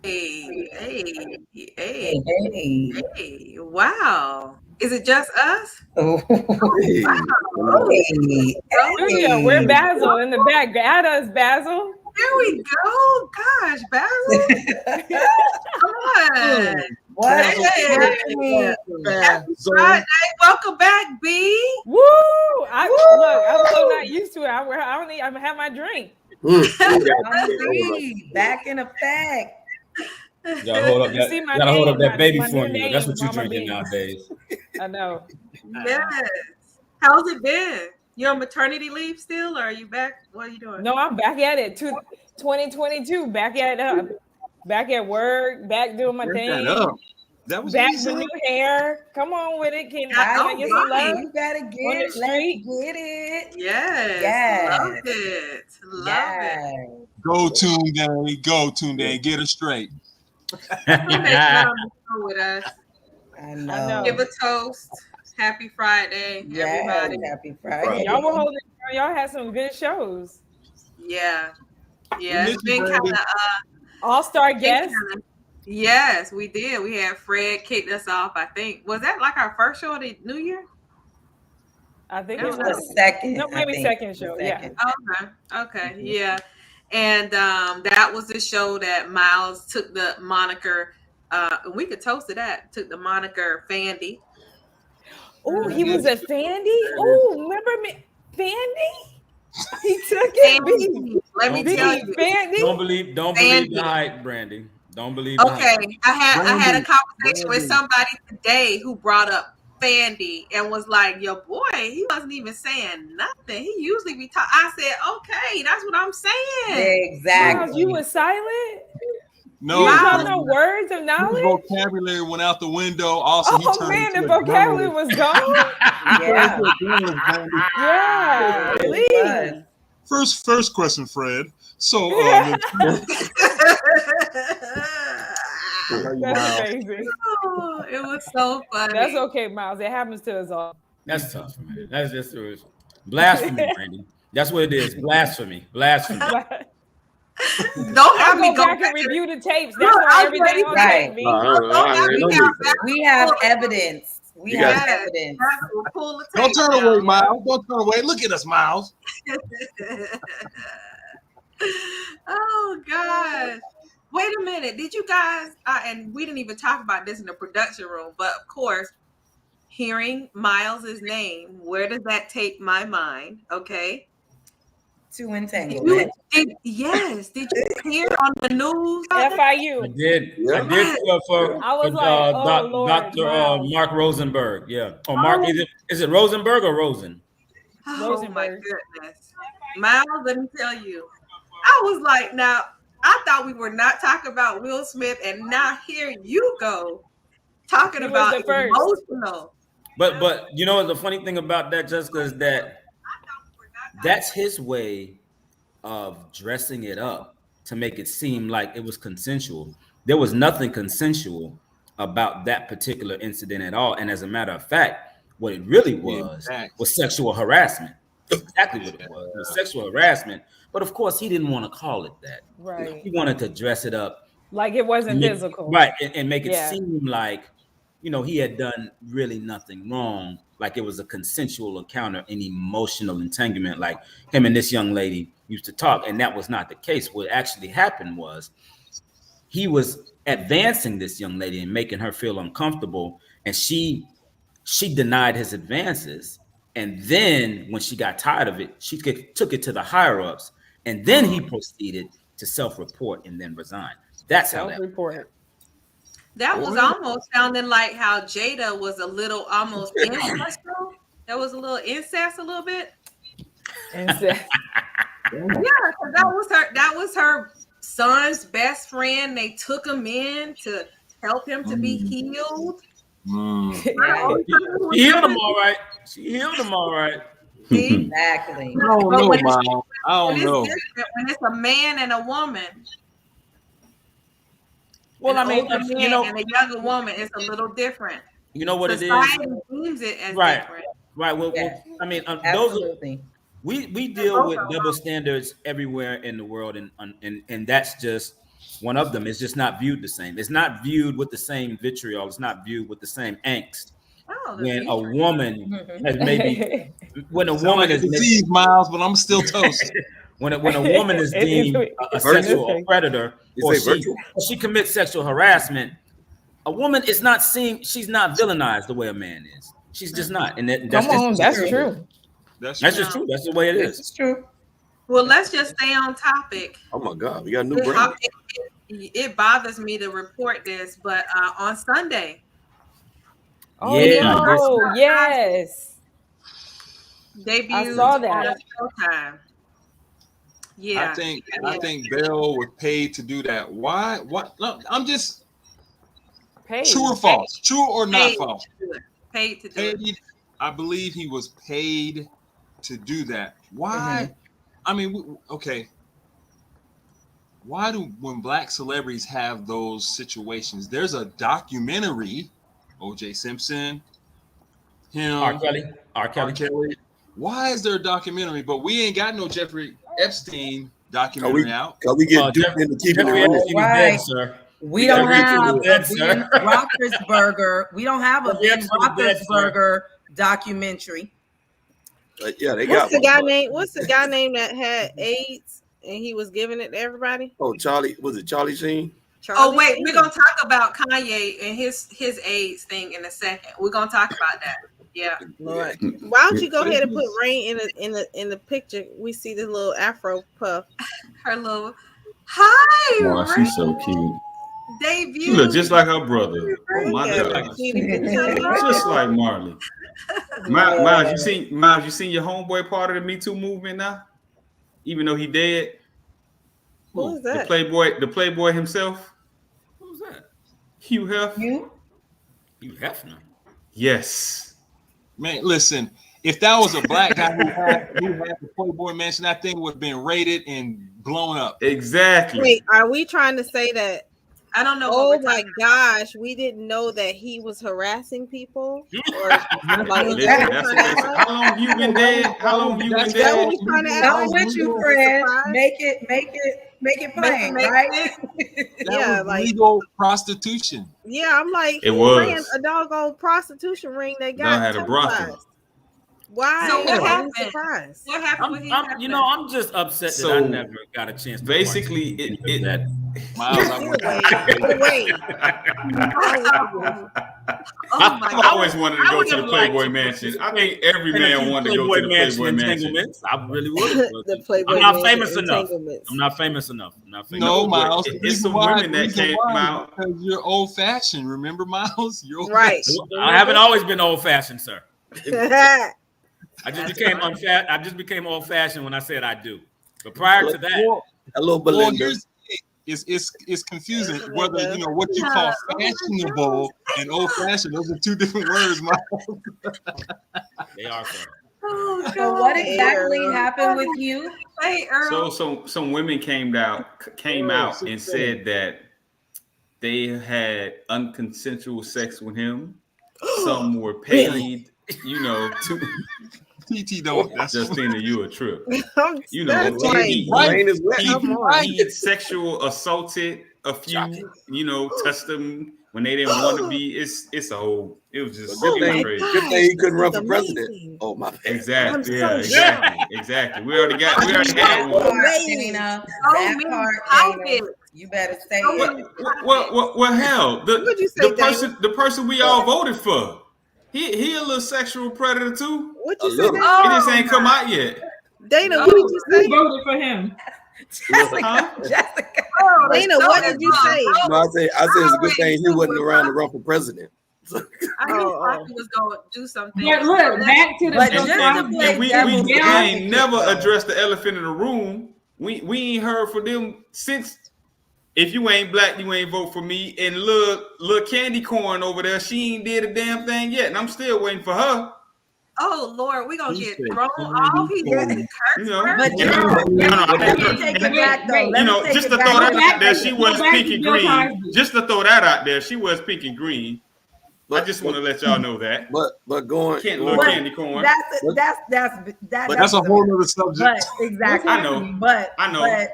Hey, hey, Hey, hey, hey. hey. Wow. Is it just us? Oh, Hey, hello. hey, Studio, we're hey. Basil in the back. Add us, Basil. There we go. Gosh, Basil. Come on. What's Basil, happening? Happy Basil. Friday. Welcome back, B. Woo! Look, I'm so not used to it. I don't need. I'm gonna have my drink. We got hold up. Back in effect. You gotta hold up You see that. my You gotta hold up name, that baby my new formula. That's name, what you're Mama drinking B. nowadays. I know. Yes. How's it been? You on maternity leave still, or are you back? What are you doing? No, I'm back at it. 2022. Back at work. Back doing my Turn that thing. up. That was what Back you with said? new hair. Come on with it. Can I All get some right. love You better on get the it. Let's street? get it. Yes. Love Yes. it. Love it. Yes. Go Tune Day, get it straight. Come back on the show with us. I I know. Give know. a toast. Happy Friday, Yes. everybody. Happy Friday. Y'all Friday. were holding. Y'all had some good shows. Yeah. We Yeah. miss It's you, been kind Brandy. of All-star guest. yes, we did. We had Fred kicked us off, I think. Was that like our first show of the new year? I think I it don't The was. know. second, No, I maybe think. second The show. Yeah. second. Okay. Okay. Yeah. And that was the show that Miles took the moniker. We could toast to that. Took the moniker Fandy. Oh, he Mhm. was a Fandy. Oh, remember me, Fandy? He took it. Fandy. Let me Don't tell believe. B you, Don't Fandy. believe. Don't believe the Fandy. hype, Brandy. Don't believe the hype. Okay, I had a Brandy. conversation with Brandy. somebody today who brought up Fandy and was like, "Your boy, he wasn't even saying nothing. He usually be talking." I said, "Okay, that's what I'm saying." Miles, you Exactly. was silent. You No, didn't Miles, drop Brandy. no words of His knowledge. vocabulary went out the window. Also, he Oh turned man, into the a vocabulary journalist. was gone. He turned Yeah. into a journalist, Brandy. Yeah, It really was. please. First question, Fred. So, I love you, That's Miles. amazing. oh, it was so That's funny. okay, Miles. It happens to us all. That's tough, man. That's just blasphemy, Brandy. That's what it is. Blasphemy. Blasphemy. Don't I'll have me go go back and back to review the tapes. look. That's why I was everything ready on to Right. tape, B. don't have Yeah, me no have need. back We to have pull. evidence. We You have got Yes, evidence. that will pull the Don't tape turn away, out. Yeah. Miles. Don't turn away. Look at us, Miles. Oh gosh. Wait a minute. Did you guys and we didn't even talk about this in the production room, but of course, hearing Miles's name, where does that take my mind? Okay. To Did you entanglement. did you hear on the news? I FIU. did. I Yeah. did Yes. I was like, oh Lord, Doctor Miles Mark Rosenberg. Yeah. Or Mark. Oh, Is it Rosenberg or Rosen? oh my Rosenberg. goodness. Miles, let me tell you. I was like, now I thought we were not talking about Will Smith, and now here you go talking He was about the first. emotional. But you know the funny thing about that, Jessica, is that that's his way of dressing it up to make it seem like it was consensual. There was nothing consensual about that particular incident at all. And as a matter of fact, what it really Exactly. was sexual harassment. That's exactly what it was. It was sexual harassment. But of course, he didn't want to call it that. Right. He wanted to dress it up Like it and wasn't make physical. right and make it Yeah. seem like he had done really nothing wrong, like it was a consensual encounter, an emotional entanglement, like him and this young lady used to talk, and that was not the case. What actually happened was he was advancing this young lady and making her feel uncomfortable, and she denied his advances. And then when she got tired of it, took it to the higher ups, and then he proceeded to self-report and then resign. That's how that. Self-report. That was Boy, almost sounding like how Jada was a little almost incestual. That was a little incest, a little bit. And said, Yeah, 'cause that was her son's best friend. They took him in to help him to be mm, healed. mm. We're the Right. only person who was She healed him doing all right. She healed him all right. see. Exactly. I don't But know, Miles. I when don't it's know. different, when it's a man and a woman, Well, an I mean, older man and a younger woman, it's a little different. you know what it is, Society deems it as right? different. Right. Yes. I mean, those are Absolutely. we They're deal both with are double standards everywhere in the world, and that's just one of them is just not viewed the same. It's not viewed with the same vitriol. It's not viewed with the same angst. Oh, the When a future. woman has maybe, when a Sound woman like a is maybe, disease, Miles, but I'm still toast. when a woman is deemed a sexual predator, or she commits sexual harassment, a woman is not seen. She's not villainized the way a man is. She's just not. And that's Come on, just that's true. That's just true. That's the way it is. It's true. Well, let's just stay on topic. Oh my God, we got a new brand. It bothers me to report this, but on Sunday, Oh, Yeah. yes. debuted I saw that. on Showtime. Yeah, I think Bell was paid to do that. Why? What? Look, I'm just Paid. true or false? True or not paid false? to do it. Paid to do it. Paid. I believe he was paid to do that. Why? I mean, okay. Why do when black celebrities have those situations? There's a documentary, O.J. Simpson, him, R. Kelly. Why is there a documentary? But we ain't got no Jeffrey Epstein documentary out. Cause we get duped into keeping it Jeffrey real. Epstein is Right. dead, sir. We don't have a Dead, Ben sir. Roethlisberger. We don't have a Ben Epstein is dead, sir. Roethlisberger documentary. Yeah, they got What's the guy one. name? What's the guy name that had AIDS and he was giving it to everybody? Oh, Charlie, was it Charlie Sheen? Oh Charlie wait, Sheen. we're gonna talk about Kanye and his AIDS thing in a second. We're gonna talk about that. Yeah. Lord. Why don't you go ahead and put Rain in the picture? We see this little Afro puff. Her little hi. Oh, Rain. she's so cute. Debut. She look just like her brother. Oh my Yeah, God. cutie patootie. Just like Marley. Miles, you seen your homeboy part of the Me Too movement now? Even though he dead. Who is that? The Playboy himself. Who's that? Hugh Hef. Hugh Hefner. Yes. Man, listen, if that was a black guy who had the Playboy Mansion, that thing would have been raided and blown up. Exactly. Wait, are we trying to say that? I don't know. Oh my gosh, we didn't know that he was harassing people. Or, like, is Listen, that that's what what you're they trying say. How long you been dead? How long you been Is that what dead? you're trying to ask? I'm with you, Fred. Make it plain, Make right? That Yeah, was like legal prostitution. yeah, I'm like It he was. ran a doggone prostitution ring that Dog got had a brothel. televised. Why? So what are you happened? surprised? What happened with him? I'm just upset that So, I never got a chance to basically, watch it that. Miles, I went Wait. Oh my I've always God. wanted to I go would to the have liked Playboy to Mansion. I think every man wanted to go to the Playboy Mansion. Entanglements. I really would. The Playboy I'm not Mansion famous enough. entanglements. I'm not famous enough. No, Miles. It's some women that came out. Because you're old fashioned. Remember, Miles? You're old Right. I haven't always been old fashioned, sir. Right. I just became old fashioned when I said I do. But prior to that, Hello, Well, Belinda. it's confusing whether you know what you call fashionable and old fashioned. Those are two different words, Miles. they are, sir. Oh, So what exactly happened with you? Hey, Earl. So some women came out and said that they had unconsensual sex with him. Some were paid, to TT don't. That's Justina, you a trip. I'm That's like, Rain is wet. come on. He sexual assaulted a few, touched them when they didn't want to be. It was just Good it was thing, crazy. good thing he couldn't run for That's president. amazing. Oh my bad. Exactly. I'm Yeah, so exactly. We already had one. Tina, Oh, that man, part, how Dana, did- you better say Oh, it. Well, hell, What'd you say, the person we all voted for, he a little sexual predator too. What A you say, little. Dana? It just ain't come out yet. Dana, what did you say? voted for him. Huh? Jessica. Oh, Dana, what did you say? No, I say it's a good thing he wasn't around to run for president. I thought he was going to do something. But look, back to the But And, just and- to play and we devil's ain't advocate, never though. addressed the elephant in the room. We ain't heard from them since. If you ain't black, you ain't vote for me. And little candy corn over there, she ain't did a damn thing yet, and I'm still waiting for her. Oh, Lord, we're going to He get said, thrown off. He's "Candy getting You know, cursed. But and let me take it back though. Let me take just it to back. throw that Go back out there, to- she go was back pink to and Bill green. Cosby. Just to throw that out there, she was pink and green. I just want to let y'all know that. But going Little But candy corn. But That's a whole other subject. But exactly. I know. But I know.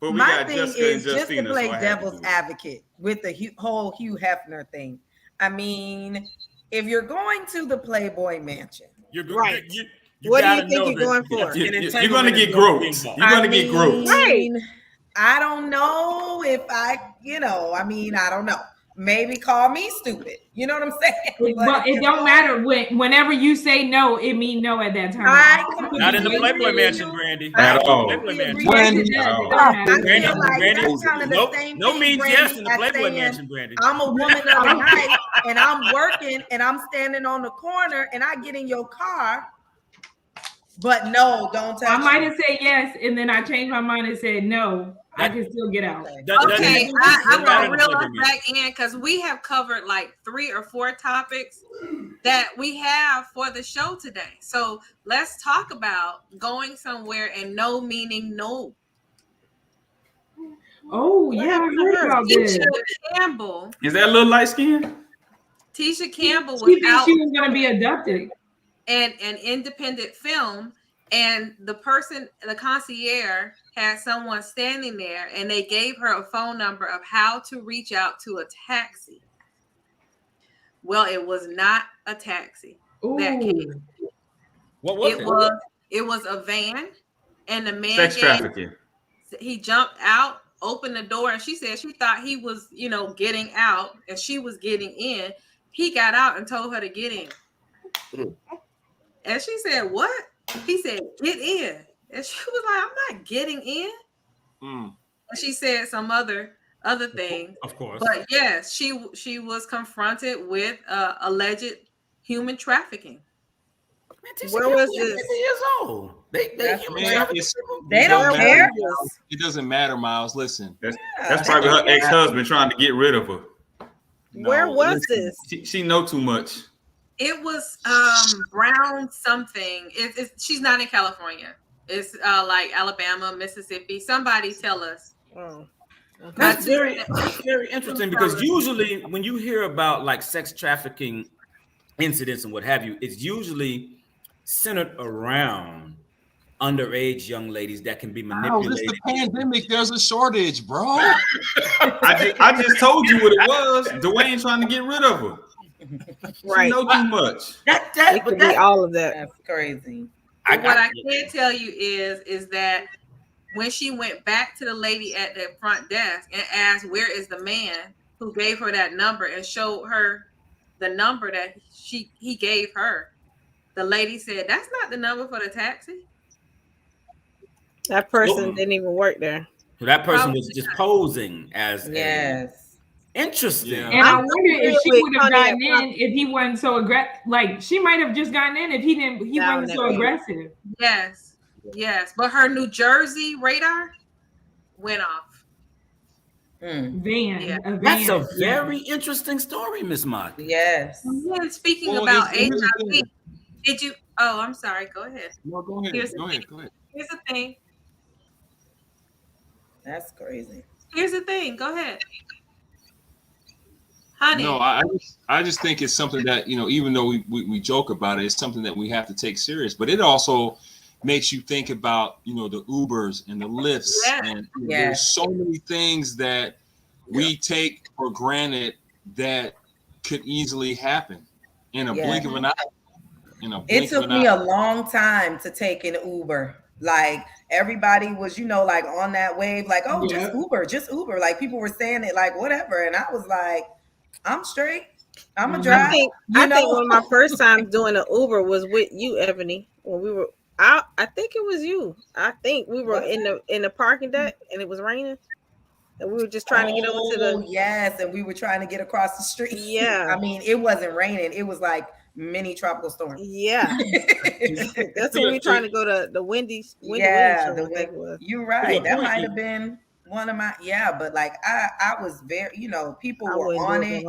But But we My got thing Jessica and is just to Justina, play so I had to devil's do it. advocate with the whole Hugh Hefner thing. I mean, if you're going to the Playboy Mansion, Right. You What do you gotta think know you're going that for? You're an gonna entanglement get is going to be groped. involved. You're gonna get groped. Right. I don't know if I don't know. Maybe call me stupid. You know what I'm saying? But it don't matter whenever you say no, it means no at that time. I Not in the completely Playboy agree. Mansion, Brandy. At I all. completely agree. Yes, Brandy. it does. It Oh. don't I matter. feel Brandy, like Brandy, that's kind of the same no thing, means Brandy, yes in the as Playboy saying, Mansion, Brandy. I'm a woman of the night and I'm working and I'm standing on the corner and I get in your car, but no, don't touch I might me. have said yes, and then I changed my mind and said no. I can still get out. Okay, I'm not gonna in the reel Playboy us Mansion. back in because we have covered like 3 or 4 topics that we have for the show today. So let's talk about going somewhere and no meaning no. Oh yeah, I heard about this. Tisha Campbell. Is that little light skin? Tisha Campbell was She thinks out she was gonna be abducted. in an independent film, and the concierge had someone standing there, and they gave her a phone number of how to reach out to a taxi. Well, it was not a taxi that came. What was it? It was a van, and the man Sex trafficking. he jumped out, opened the door, and she said she thought he was, getting out, and she was getting in. He got out and told her to get in. And she said, "What?" He said, "Get in." And she was like, "I'm not getting in." And she said some other things. Of course. But yes, she was confronted with alleged human trafficking. Where was this? Years old. They don't care. It doesn't matter, Miles. Listen, That's probably her ex-husband trying to get rid of her. Where was this? She know too much. It was Brown something. She's not in California. It's like Alabama, Mississippi. Somebody tell us. Oh. Okay. That's very interesting because usually when you hear about like sex trafficking incidents and what have you, it's usually centered around underage young ladies that can be manipulated. This the pandemic. There's a shortage, bro. I just told you what it was. Dwayne trying to get rid of her. Right. She know too much. It could be all of that. That's crazy. What I can tell you is that when she went back to the lady at the front desk and asked, "Where is the man who gave her that number?" and showed her the number that he gave her, the lady said, "That's not the number for the taxi." That person didn't even work there. So that person was just posing as interesting. And I wonder if she would have gotten in if he wasn't so aggressive. Like she might have just gotten in if he wasn't so aggressive. Yes, but her New Jersey radar went off. Van. That's a very interesting story, Miss Mock. Yes. And then speaking about HIV, did you? Oh, I'm sorry. Go ahead. No, go ahead. Go ahead. Here's the thing. That's crazy. Here's the thing. Go ahead. Honey. No, I just think it's something that, even though we joke about it, it's something that we have to take serious. But it also makes you think about, the Ubers and the Lyfts. And there's so many things that we take for granted that could easily happen in a blink of an eye. It took me a long time to take an Uber. Like everybody was, like on that wave, like, oh, just Uber. Like people were saying it like whatever. And I was like, I'm straight. I'm a drive. I think one of my first times doing an Uber was with you, Ebony. When we were out, I think it was you. I think we were in the parking deck and it was raining. And we were just trying to get over to the and we were trying to get across the street. Yeah. I mean, it wasn't raining. It was like mini tropical storm. Yeah. That's when we were trying to go to the Wendy's. You're right. That might have been one of my but like I was very, people were on it,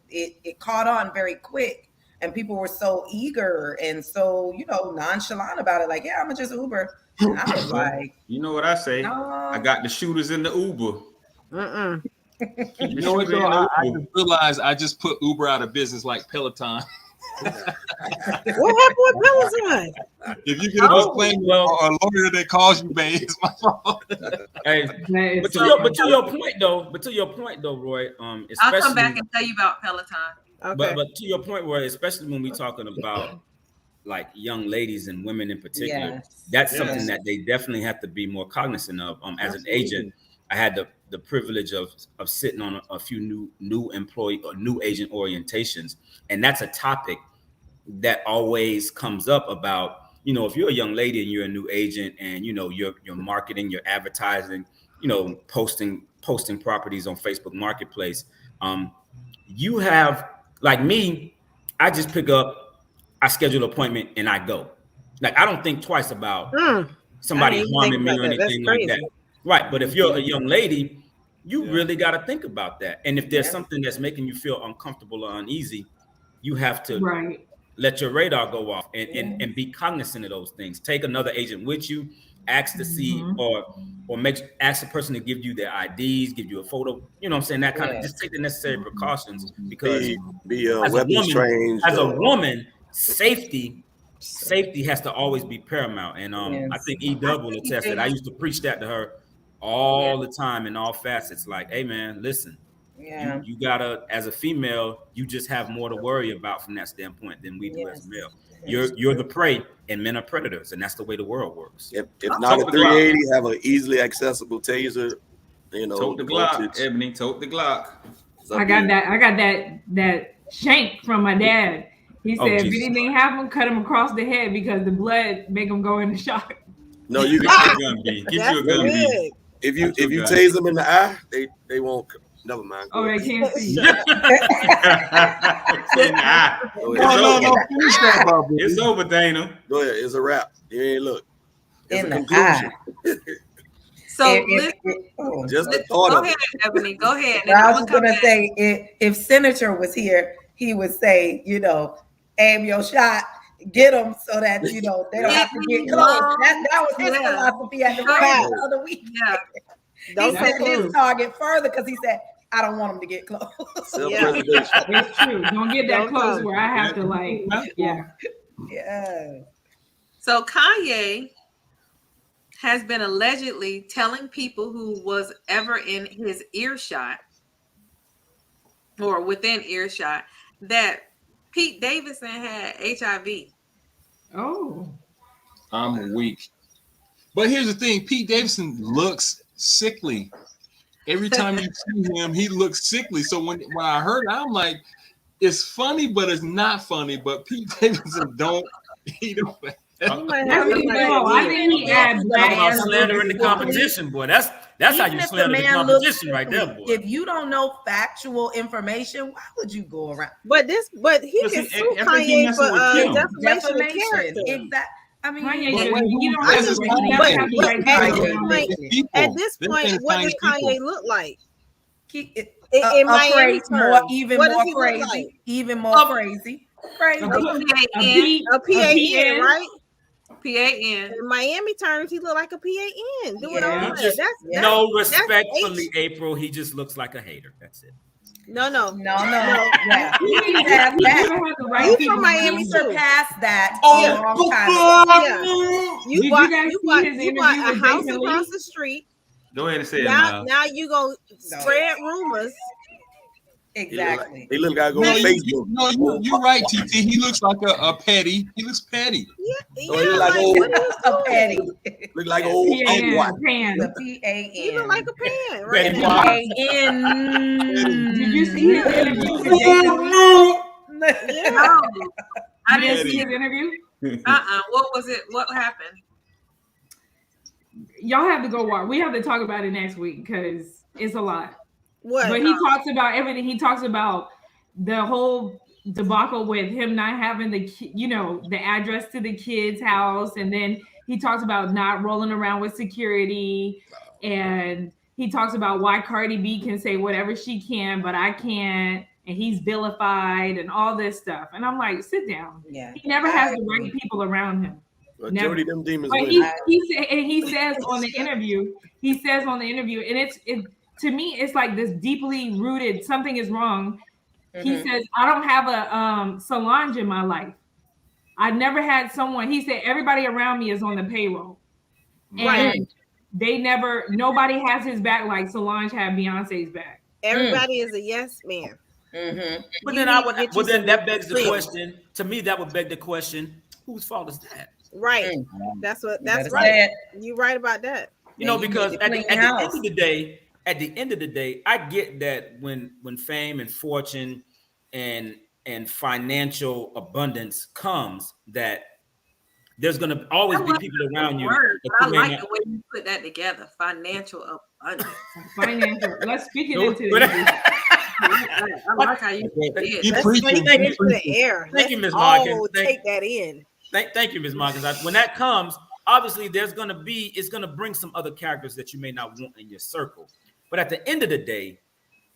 it caught on very quick and people were so eager and so, nonchalant about it. Like, I'm just Uber. And I was like, you know what I say? I got the shooters in the Uber. You know what though? I just realized I just put Uber out of business like Peloton. What happened with Peloton? If you get a disclaimer or a lawyer that calls you, babe, it's my fault. Hey, but to your point though, Roy. I'll come back and tell you about Peloton. Okay. But to your point, Roy, especially when we're talking about like young ladies and women in particular, that's something that they definitely have to be more cognizant of. As an agent, I had the privilege of sitting on a few new employee or new agent orientations, and that's a topic that always comes up about, if you're a young lady and you're a new agent and you're marketing, you're advertising, posting properties on Facebook Marketplace. You have, like me, I just pick up, I schedule an appointment and I go. Like, I don't think twice about somebody harming me or anything like that. Right. But if you're a young lady, you really got to think about that. And if there's something that's making you feel uncomfortable or uneasy, you have to let your radar go off and be cognizant of those things. Take another agent with you, ask to see or ask the person to give you their IDs, give you a photo, you know what I'm saying? That kind of, just take the necessary precautions, because as a woman, safety has to always be paramount. And I think E-Dub will attest that. I used to preach that to her all the time in all facets. Like, hey man, listen, you gotta, as a female, you just have more to worry about from that standpoint than we do as male. You're the prey and men are predators, and that's the way the world works. If not a 380, have an easily accessible taser. Tote the Glock, Ebony. Tote the Glock. I got that shank from my dad. He said if anything happened, cut him across the head because the blood make him go into shock. No, you get you a gun, B. Get you a gun, B. If you tase them in the eye, they won't. Never mind. Oh, they can't see. It's over, Dana. Go ahead. It's a wrap. You ain't look. It's in a the eye. So just the thought go of ahead, Ebony. Go ahead. I was going to say, if Senator was here, he would say, aim your shot, get them so that they don't have to get close. That was his philosophy at the rally the other week. He said his target further because he said, I don't want them to get close. It's true. Don't get that close where I have to Yeah. So Kanye has been allegedly telling people who was ever in his earshot or within earshot that Pete Davidson had HIV. Oh. I'm weak. But here's the thing, Pete Davidson looks sickly. Every time you see him, he looks sickly. So when I heard it, I'm like, it's funny, but it's not funny. But Pete Davidson I think he had slander in the competition, boy. That's how you slander the competition right there, boy. If you don't know factual information, why would you go around? But he can sue Kanye for defamation of character. Exactly. I mean, at this point, what does Kanye look like? In Miami terms, even more crazy. A PAN, right? PAN. In Miami terms, he look like a PAN. No, respectfully, April, he just looks like a hater. That's it. No. Yeah. He's from Miami, surpassed that. You bought a house across the street. Go ahead and say now. Now you go spread rumors. Exactly. He look like go on Facebook. No, you're right, TT. He looks like a petty. He looks petty. He look like a petty. Look like old pan. The PAN. He look like a pan, right? PAN. Did you see his interview? No, I didn't see his interview. What was it? What happened? Y'all have to go watch. We have to talk about it next week because it's a lot. What? But he talks about everything. He talks about the whole debacle with him not having the address to the kid's house, and then he talks about not rolling around with security, and he talks about why Cardi B can say whatever she can, but I can't, and he's vilified and all this stuff. And I'm like, sit down. Yeah. He never has the right people around him. Jody, them demons. But he says on the interview, and to me, it's like this deeply rooted, something is wrong. He says, I don't have a Solange in my life. I never had someone. He said everybody around me is on the payroll, and nobody has his back like Solange had Beyonce's back. Everybody is a yes man. But then that begs the question. To me, that would beg the question: whose fault is that? Right. That's right. You're right about that. You know, because at the end of the day, I get that when fame and fortune and financial abundance comes, that there's going to always be people around you. I like the way you put that together. Financial abundance. Financial. Let's speak it into the I like how you did. Let's take that into the air. Thank you, Ms. Markins. Take that in. Thank you, Ms. Markins. When that comes, obviously it's going to bring some other characters that you may not want in your circle. But at the end of the day,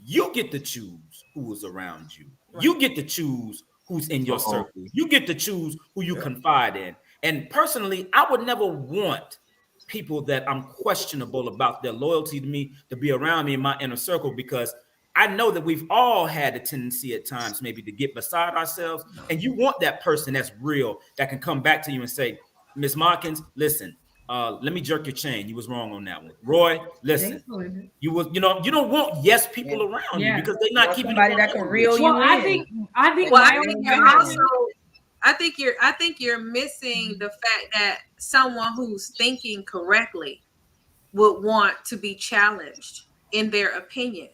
you get to choose who is around you. Right. You get to choose who's in your circle. You get to choose who you confide in. And personally, I would never want people that I'm questionable about their loyalty to me to be around me in my inner circle, because I know that we've all had a tendency at times maybe to get beside ourselves, and you want that person that's real, that can come back to you and say, Ms. Markins, listen, let me jerk your chain. You was wrong on that one. Roy, listen, you don't want people around you because they're not keeping somebody that can reel you in. I think you're missing the fact that someone who's thinking correctly would want to be challenged in their opinion.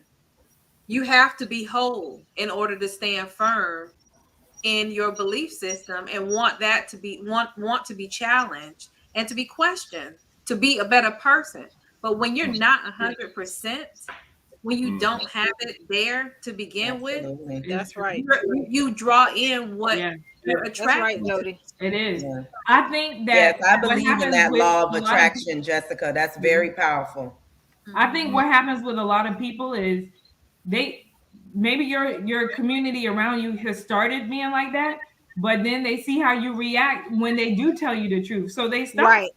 You have to be whole in order to stand firm in your belief system and want to be challenged and to be questioned, to be a better person. But when you're not 100%, when you don't have it there to begin with, that's right. You draw in what that's right, Jody. It is. Yeah. I think that I believe in that law of attraction, Jessica. That's very powerful. I think what happens with a lot of people is maybe your community around you has started being like that, but then they see how you react when they do tell you the truth, so they stop. Right.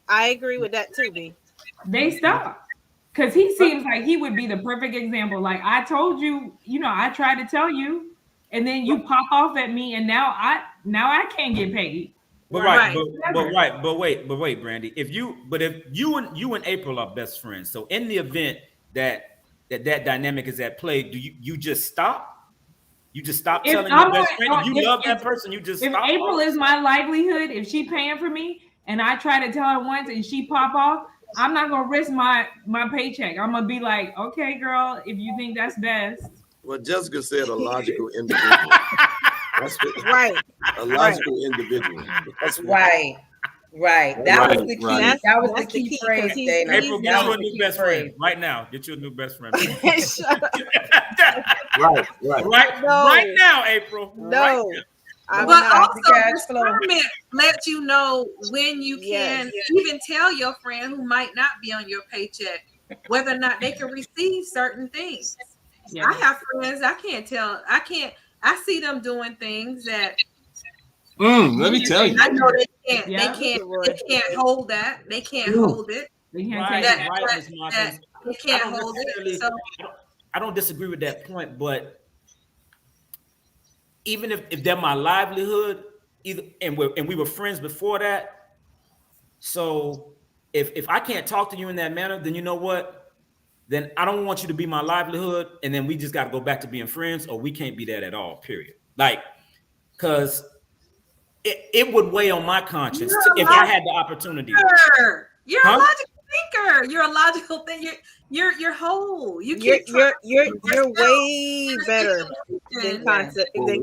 I agree with that too, B. They stop because he seems like he would be the perfect example. Like, I told you, I tried to tell you. And then you pop off at me, and now I can't get paid. But wait, Brandy. If you and April are best friends, so in the event that dynamic is at play, do you just stop? You just stop telling your best friend if you love that person. You just stop. If April is my livelihood, if she paying for me, and I try to tell her once and she pop off, I'm not gonna risk my paycheck. I'm gonna be like, okay, girl, if you think that's best. Well, Jessica said a logical individual. That's what, right. A logical individual. That's right. Right. That was the key. That was the key phrase, Dana. April, get you a new best friend right now. Get you a new best friend. Right now, April. No. Right now. But also, discernment lets you know when you can even tell your friend who might not be on your paycheck whether or not they can receive certain things. Yeah. I have friends I see them doing things that let me tell you. I know they can't. Yeah. They can't hold that. They can't hold it. They can't take that. They can't hold it. So I don't disagree with that point, but even if they're my livelihood, and we were friends before that, so if I can't talk to you in that manner, then you know what? Then I don't want you to be my livelihood, and then we just got to go back to being friends, or we can't be that at all, period. Like, because it would weigh on my conscience if I had the opportunity. You're a logical thinker. You're a logical thinker. You're whole. You're way better than concept. Like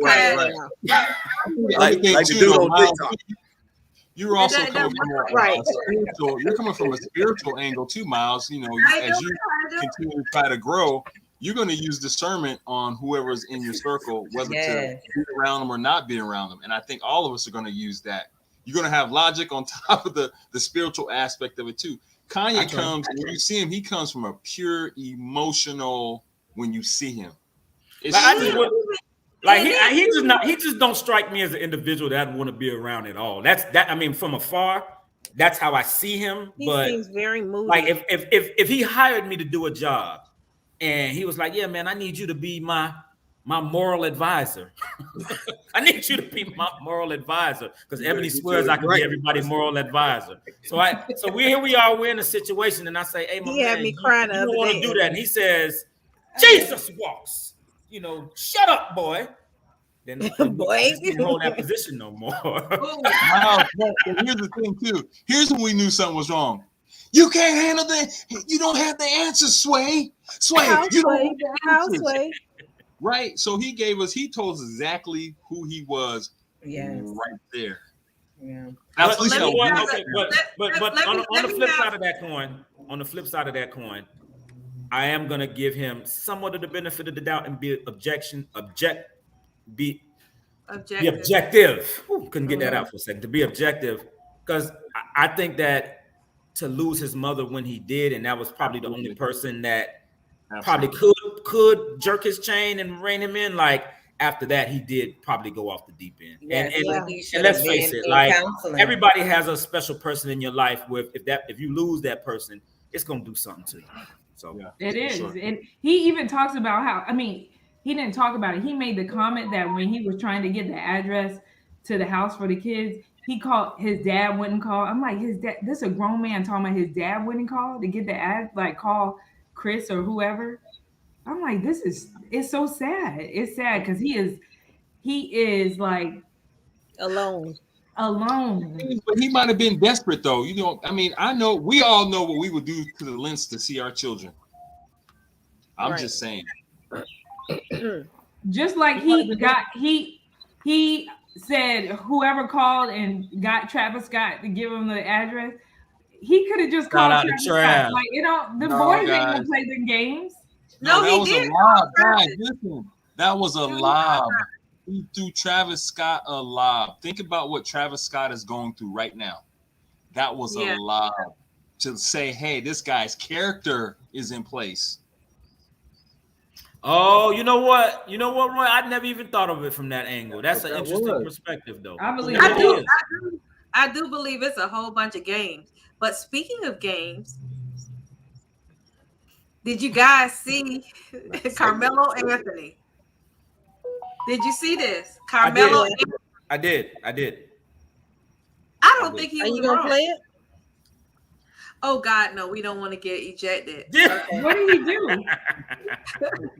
the dude on TikTok. You're also coming from you're coming from a spiritual angle too, Miles. As you continue to try to grow, you're going to use discernment on whoever's in your circle, whether to be around them or not be around them. And I think all of us are going to use that. You're going to have logic on top of the spiritual aspect of it too. Kanye when you see him, he comes from a pure emotional when you see him. He just don't strike me as an individual that I want to be around at all. I mean, from afar, that's how I see him. He seems very moody. Like if he hired me to do a job and he was like, yeah, man, I need you to be my my moral advisor. I need you to be my moral advisor because Ebony swears I can be everybody's moral advisor. So here we are. We're in a situation, and I say, "Hey, my man, you don't want to do that." And he says, "Jesus walks." Shut up, boy. Then boy, I just can't hold that position no more. Wow. Here's the thing too. Here's when we knew something was wrong. You can't handle that. You don't have the answer, Sway. You don't have the answers. Right. So he told us exactly who he was. Yes. Right there. Yeah. But on the flip side of that coin, I am gonna give him somewhat of the benefit of the doubt and be objective. Ooh, couldn't get that out for a second. To be objective, because I think that to lose his mother when he did, and that was probably the only person that probably could jerk his chain and rein him in. Like after that, he did probably go off the deep end. And let's face it, like everybody has a special person in your life. If you lose that person, it's gonna do something to you. So it is, sure. And he even talks about how. I mean, he didn't talk about it. He made the comment that when he was trying to get the address to the house for the kids, he called his dad wouldn't call. I'm like, his dad. This is a grown man talking about his dad wouldn't call to get the call Chris or whoever. I'm like, it's so sad. It's sad because he is like alone. But he might have been desperate though. I mean, we all know what we would do to the lengths to see our children. I'm just saying. Just like he said whoever called and got Travis Scott to give him the address, he could have just called Travis Scott. Like, the boys ain't gonna play the games. No, he did. Guys, listen, that was a lob. He threw Travis Scott a lob. Think about what Travis Scott is going through right now. That was a lob to say, hey, this guy's character is in place. Oh, you know what, Roy? I never even thought of it from that angle. That's an interesting perspective, though. I believe I do believe it's a whole bunch of games. But speaking of games, did you guys see Carmelo Anthony? Did you see this? Carmelo Anthony. I did. I don't think he was you gonna play it? Oh God, no, we don't want to get ejected. Okay. What did he do?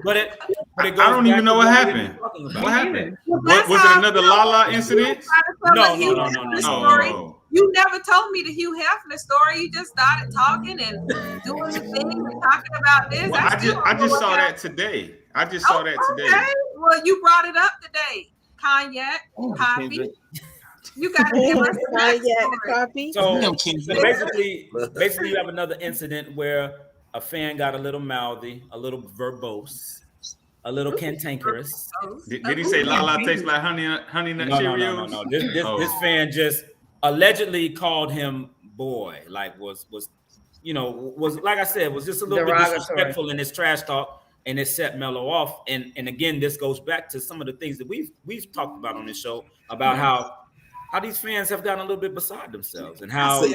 but it I don't even know what happened. What happened? Was it another Lala incident? No. You never told me the Hugh Hefner story. You just started talking and doing the thing and talking about this. Well, I just saw that today. Well, you brought it up today. Kanye, Poppy. You got to give us Poppy. So basically, you have another incident where a fan got a little mouthy, a little verbose, a little cantankerous. Did he say Lala tastes like honey nut Cheerios? No. This fan just allegedly called him boy. Like was like I said, was just a little bit disrespectful in his trash talk, and it set Melo off. And again, this goes back to some of the things that we've talked about on this show about how these fans have gotten a little bit beside themselves, and how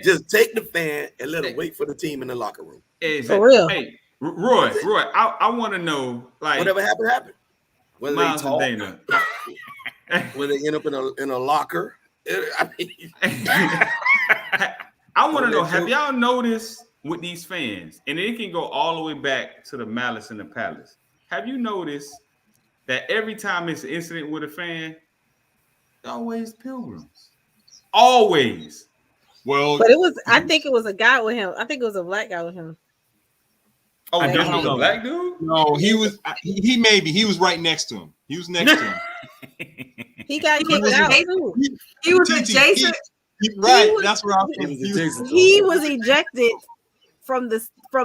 just take the fan and let them wait for the team in the locker room. Exactly. For real. Hey, Roy, I want to know, like, whatever happened. Whether Miles they talk, and Dana, whether they end up in a locker. I want to know, have y'all noticed with these fans, and it can go all the way back to the Malice in the Palace. Have you noticed that every time it's an incident with a fan, always pilgrims? Always. Well, but I think it was a guy with him. I think it was a black guy with him. Oh, there's no black dude? No, he was. He was right next to him. He was next to him. He got kicked out too. He was adjacent. That's where I was. He was ejected from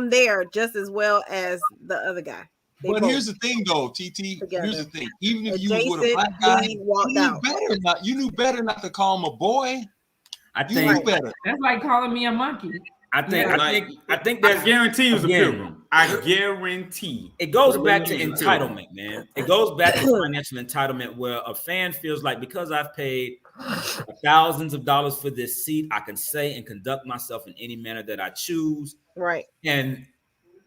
there just as well as the other guy. But here's the thing, though, TT. Together. Here's the thing. Even if you was with a black guy, you knew better not to call him a boy. I think better. That's like calling me a monkey. I think that's I guarantee it was a pilgrim. I guarantee. It goes back to entitlement, man. It goes back to financial entitlement, where a fan feels like, because I've paid thousands of dollars for this seat, I can say and conduct myself in any manner that I choose. Right. And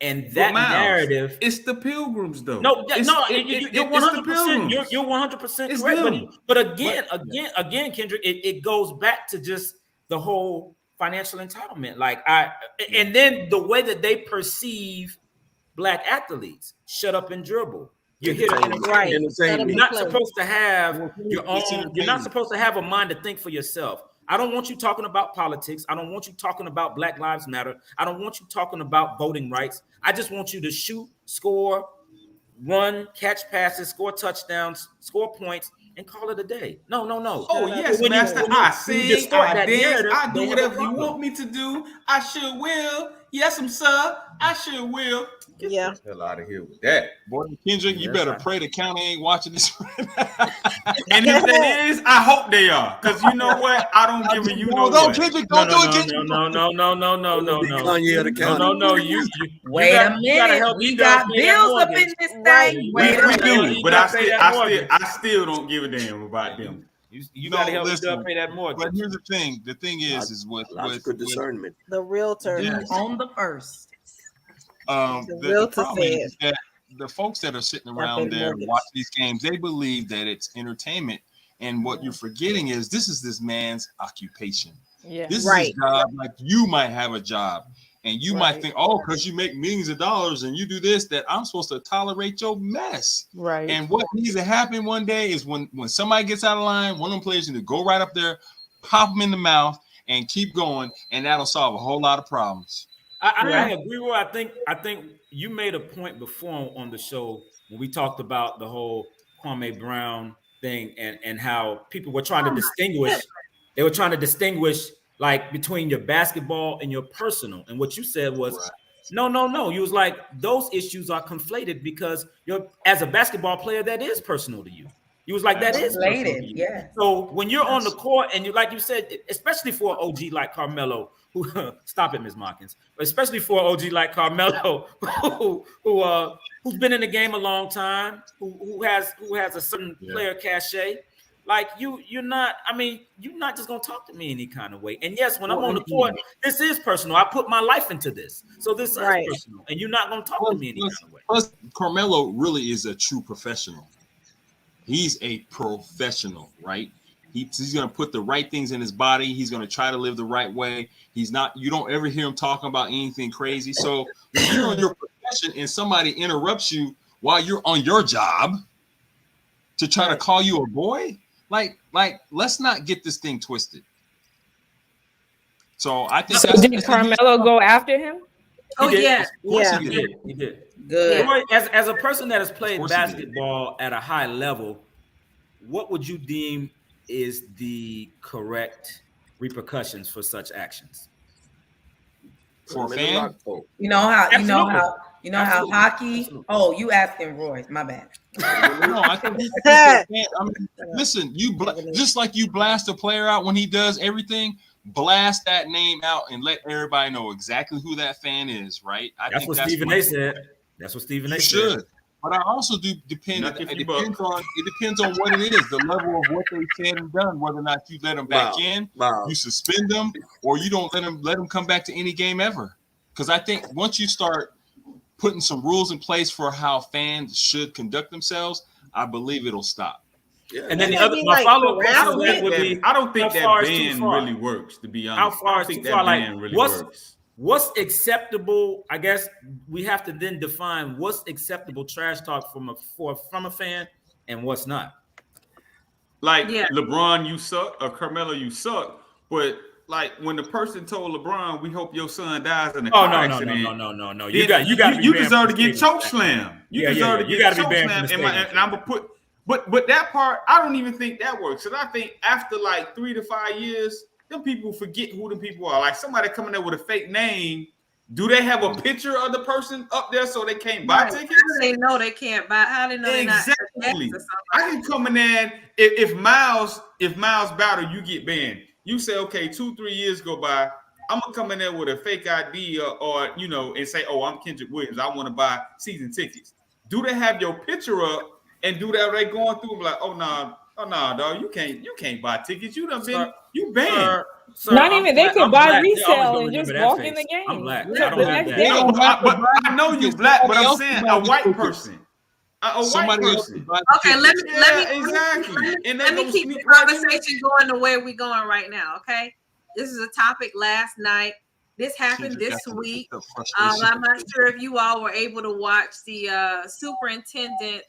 And that narrative, it's the Pilgrims, though. No, you're 100%. You're 100% correct. But again, Kendrick, it goes back to just the whole financial entitlement. And then the way that they perceive Black athletes, shut up and dribble. You're here to entertain. You're not supposed to have your own. You're not supposed to have a mind to think for yourself. I don't want you talking about politics. I don't want you talking about Black Lives Matter. I don't want you talking about voting rights. I just want you to shoot, score, run, catch passes, score touchdowns, score points, and call it a day. No. Oh, yes, Master. I sing, I dance, I do whatever you want me to do. I sure will. Yes, sir. I sure will. Get the hell out of here with that. Boy, Kendrick, you better pray the county ain't watching this. And if it is, I hope they are. Because you know what? I don't give a you know what. Kendrick, don't do it, Kendrick. No. Kanye of the county. No. Wait a minute. We got bills up in this thing. We do, but I still don't give a damn about them. You gotta help me pay that mortgage. But here's the thing. The thing is with discernment. The realtor on the first. The problem is that the folks that are sitting around there watching these games, they believe that it's entertainment. And what you're forgetting is this man's occupation. Yeah. This is his job. Like you might have a job and you might think, oh, because you make millions of dollars and you do this, that I'm supposed to tolerate your mess. Right. And what needs to happen one day is when somebody gets out of line, one of them players need to go right up there, pop them in the mouth and keep going. And that'll solve a whole lot of problems. I agree with. I think you made a point before on the show when we talked about the whole Kwame Brown thing and how people were trying to distinguish. They were trying to distinguish like between your basketball and your personal. And what you said was, no. You was like those issues are conflated because you're as a basketball player that is personal to you. You was like that is personal to you. Yeah. So when you're on the court and you like you said, especially for an OG like Carmelo. Stop it, Ms. Markins. Especially for an OG like Carmelo, who's been in the game a long time, who has a certain player cachet. Like you're not just gonna talk to me any kind of way. And yes, when I'm on the court, this is personal. I put my life into this, so this is personal. And you're not gonna talk to me any kind of way. Plus, Carmelo really is a true professional. He's a professional, right? He's going to put the right things in his body. He's going to try to live the right way. You don't ever hear him talking about anything crazy. So when you're on your profession and somebody interrupts you while you're on your job to try to call you a boy, like let's not get this thing twisted. So I think did Carmelo go after him? Oh yeah. He did. Good. Roy, as a person that has played basketball at a high level, what would you deem is the correct repercussions for such actions? For a fan? You know how hockey. Absolutely. Oh, you asking Roy? My bad. No, I think. Listen, just like you blast a player out when he does everything, blast that name out and let everybody know exactly who that fan is. Right? That's what Stephen A. said. That's what Stephen A. said. But I also do depend. It depends on what it is, the level of what they said and done. Whether or not you let them back in, you suspend them, or you don't let them come back to any game ever. Because I think once you start putting some rules in place for how fans should conduct themselves, I believe it'll stop. Yeah. And then my follow-up question would be: I don't think that ban really works. To be honest, how far is too far? Like works. What's acceptable? I guess we have to then define what's acceptable trash talk from a fan and what's not. Like LeBron, you suck, or Carmelo, you suck. But like when the person told LeBron, "We hope your son dies in a car accident." No. You deserve to get choke slam. You deserve to get choke slam. And I'm gonna put, but that part, I don't even think that works. And I think after like 3 to 5 years, them people forget who them people are. Like somebody coming there with a fake name. Do they have a picture of the person up there so they can't buy tickets? How do they know they can't buy? How do they know exactly? I can come in there. If Miles Bowder, you get banned. You say, okay, 2-3 years go by. I'm gonna come in there with a fake ID or and say, oh, I'm Kendrick Williams. I want to buy season tickets. Do they have your picture up and do that? They going through like, oh no, Oh no, dog, you can't buy tickets. You done been you banned. Sir, Not even they could buy black. They always resale gonna and just remember that walk face. in the game. I'm black. Yeah, I don't the have next that. day. No, but I know you black, but I'm saying a white person. A white person. Okay, let me exactly. And let me keep the conversation going the way we're going right now. Okay, this is a topic last night. This happened this week. I'm not sure if you all were able to watch the superintendent.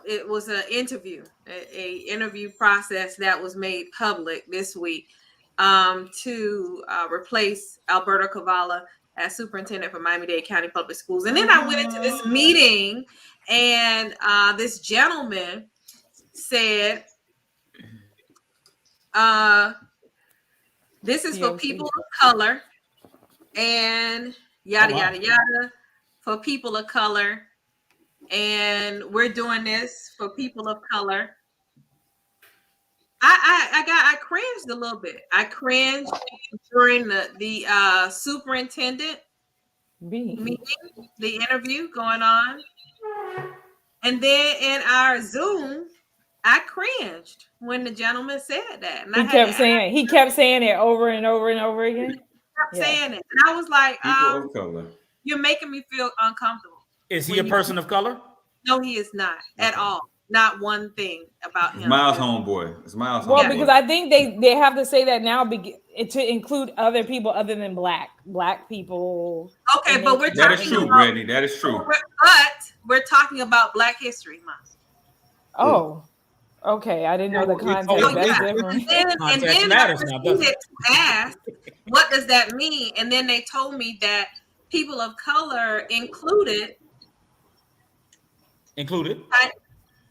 It was an interview, a interview process that was made public this week to replace Alberto Cavalli as superintendent for Miami-Dade County Public Schools. And then I went into this meeting, and this gentleman said, "This is for people of color," and yada yada yada, for people of color. And we're doing this for people of color. I cringed a little bit. I cringed during the superintendent meeting, the interview going on, and then in our Zoom, I cringed when the gentleman said that. And he kept saying it over and over and over again. Kept saying it, and I was like, people of color. You're making me feel uncomfortable. Is he a person of color? No, he is not at all. Not one thing about him. Miles' homeboy. It's Miles' Well, homeboy. because I think they have to say that now to include other people other than black people. Okay, but we're talking that is true, Brandy. That is true. But we're talking about Black History Month. Oh, okay. I didn't know the context. That's different. And then I proceeded to ask, what does that mean? And then they told me that people of color included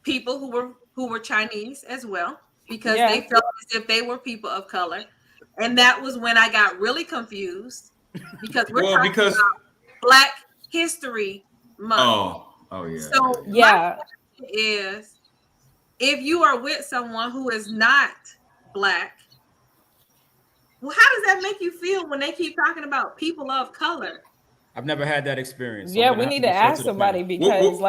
people who were Chinese as well, because they felt as if they were people of color. And that was when I got really confused, because we're talking about Black History Month. Oh yeah. So my question is, if you are with someone who is not black, well, how does that make you feel when they keep talking about people of color? I've never had that experience. So we need to ask somebody, because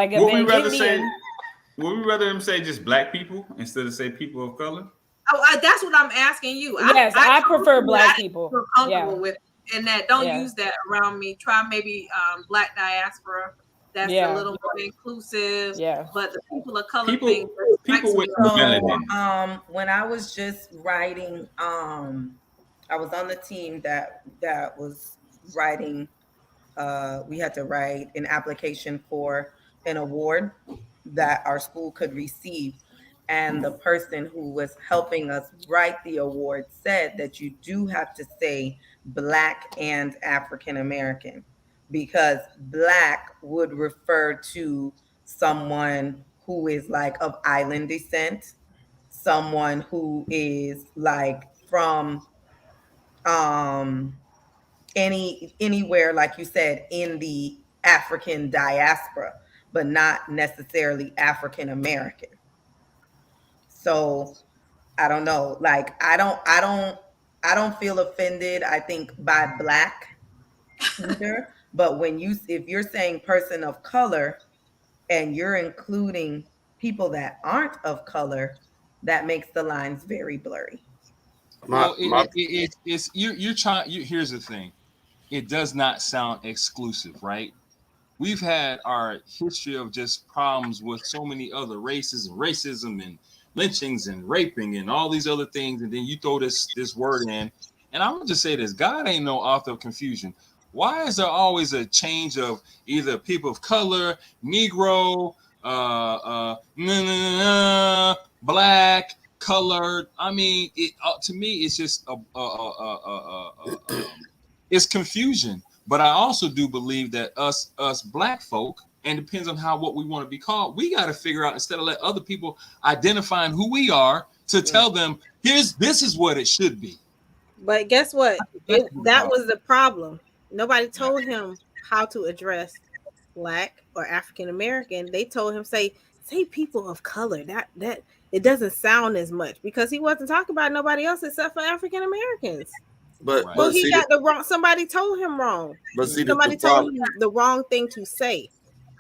would we rather them say just black people instead of say people of color? Oh, that's what I'm asking you. Yes, I prefer black people. Feel comfortable with it, and that don't use that around me. Try maybe black diaspora. That's a little more inclusive. Yeah, but the people of color thing. People with melanin. When I was just writing, I was on the team that was writing. We had to write an application for an award that our school could receive. And the person who was helping us write the award said that you do have to say Black and African American, because Black would refer to someone who is like of island descent, someone who is like from anywhere, like you said, in the African diaspora, but not necessarily African American. So I don't know. Like I don't feel offended, I think, by Black either. But if you're saying person of color and you're including people that aren't of color, that makes the lines very blurry. Well, you're trying. Here's the thing. It does not sound exclusive, right? We've had our history of just problems with so many other races and racism and lynchings and raping and all these other things, and then you throw this word in. And I'm gonna just say this: God ain't no author of confusion. Why is there always a change of either people of color, Negro, black, colored? I mean, to me, it's just it's confusion. But I also do believe that us black folk, and depends on what we want to be called, we got to figure out, instead of let other people identifying who we are, to tell them, this is what it should be. But guess what? That was the problem. Nobody told him how to address Black or African American. They told him say people of color. That it doesn't sound as much, because he wasn't talking about nobody else except for African Americans. But he got the wrong. Somebody told him wrong. But see, somebody told him the wrong thing to say.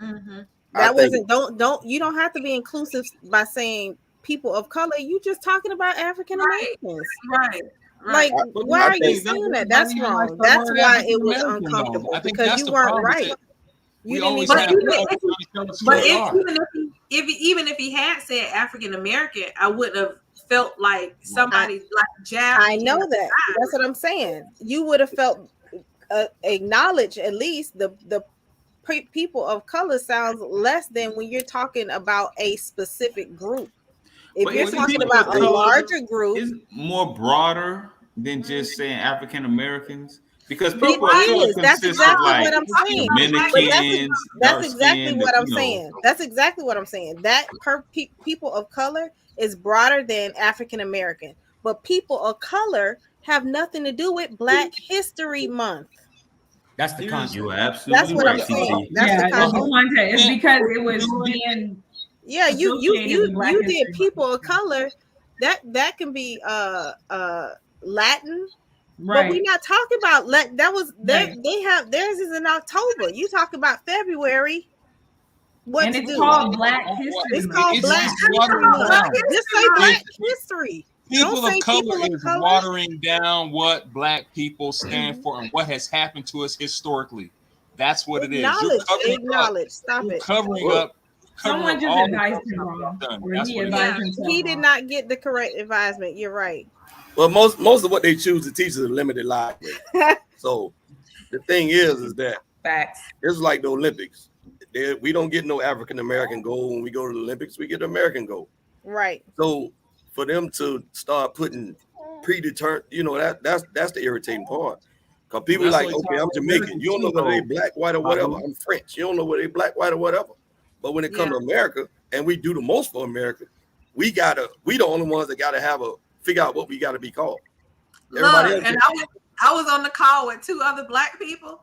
Mm-hmm. That wasn't don't you don't have to be inclusive by saying people of color. You just talking about African Americans. Right. Like, why are you saying that? That's wrong. That's why it was uncomfortable, because you weren't right. You didn't even. Even if he had said African American, I wouldn't have felt like somebody like jabbed. I know that. That's what I'm saying. You would have felt acknowledged at least the people of color sounds less than when you're talking about a specific group. If you're talking about a larger group, is more broader than just saying African Americans, because people of color that's exactly like what I'm saying. Dominicans. That's exactly what I'm saying. That's exactly what I'm saying. That people of color is broader than African American, but people of color have nothing to do with Black History Month. That's the concept. You are absolutely That's what right, I'm saying. That's the concept. It's because it was being. Yeah, you did people of color. That can be Latin. Right. But we're not talking about that was they have theirs is in October. You talk about February. What and to it's do? Called Black History. It's called Black History. Just say Black History. People of color is watering down what Black people stand for and what has happened to us historically. That's what it is. Acknowledge. Stop it. Covering up. Someone just advised him wrong. He did not get the correct advisement. You're right. Well, most of what they choose to teach is a limited library. So the thing is that facts. It's like the Olympics. We don't get no African American gold when we go to the Olympics. We get American gold. Right. So for them to start putting predetermined, that's the irritating part. Because people are like, okay, I'm Jamaican. You don't know whether they black, white, or whatever. I'm French. You don't know whether they black, white, or whatever. But when it comes to America, and we do the most for America, we the only ones that gotta figure out what we gotta be called. Everybody else. And I was on the call with two other Black people,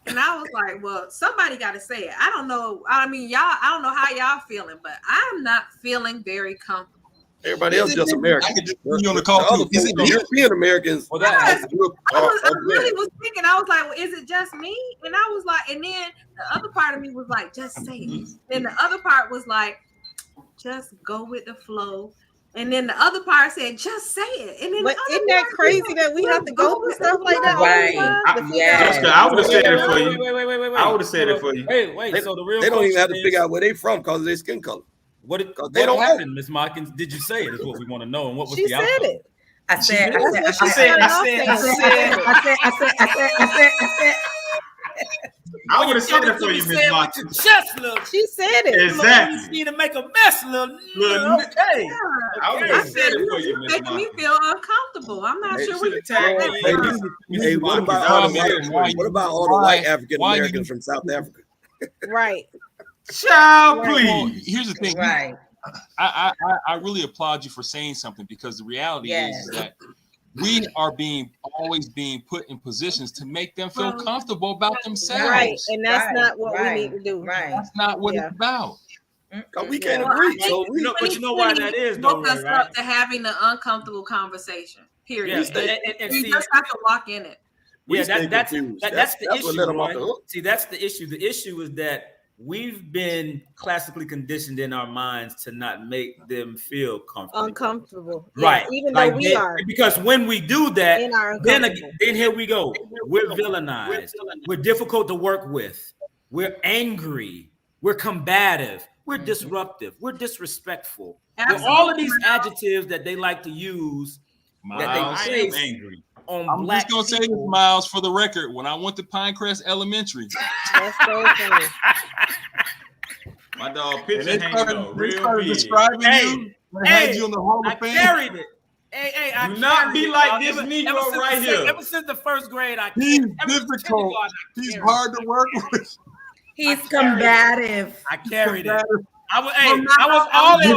and I was like, well, somebody gotta say it. I don't know. I mean, I don't know how y'all feeling, but I'm not feeling very comfortable. Everybody else just American. I could just be on the call too. Is it European Americans? I really was thinking. I was like, well, is it just me? And I was like, and then the other part of me was like, just say it. Then the other part was like, just go with the flow. And then the other part said, just say it. And then isn't that crazy that we have to go through stuff like that? Right. Jessica, I would have said it for you. Wait. I would have said it for you. Wait. So the real they don't even have to figure out where they from because of their skin color. What happened, Miss Markins? Did you say it? Is what we want to know. And what was the outcome? She said it. I said. I would have said it for you, Miss Martin. She said it. Exactly. You need to make a mess, little. Okay. I would have said it for you, Miss Making me feel uncomfortable. I'm not sure what Hey, what about all the white African Americans from South Africa? Right. Child, please. Well, here's the thing. Right. I really applaud you for saying something, because the reality is that we are always being put in positions to make them feel comfortable about themselves. Right. And that's not what we need to do. Right. That's not what it's about. We can't agree. So but you know why that is, though, woke us up to having an uncomfortable conversation. Period. Yeah, and you just have to walk in it. Yeah, that's the issue. Right? See, that's the issue. The issue is that we've been classically conditioned in our minds to not make them feel uncomfortable. Right. Even though we are. Because when we do that, then here we go. We're villainized. We're difficult to work with. We're angry. We're combative. We're disruptive. We're disrespectful. We're all of these adjectives that they like to use that they say angry. I'm just gonna say this, Miles, for the record. When I went to Pinecrest Elementary, that's so funny. My dog picture hanging on real big. Describing you. Had you in the Hall of Fame. Carried it. Hey, I do not be like this Negro right here. Ever since the first grade, he's difficult. He's hard to work with. He's combative. I carried it. I was all in. I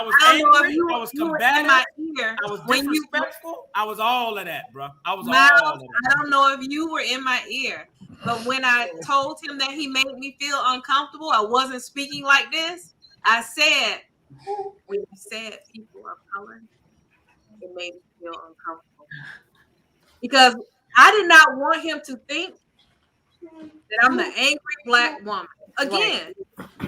was angry. I was combative. I was disrespectful. I was all of that, bro. I was all of that. I don't know if you were in my ear, but when I told him that he made me feel uncomfortable, I wasn't speaking like this. I said, when you said people of color, it made me feel uncomfortable. Because I did not want him to think that I'm the angry Black woman. again,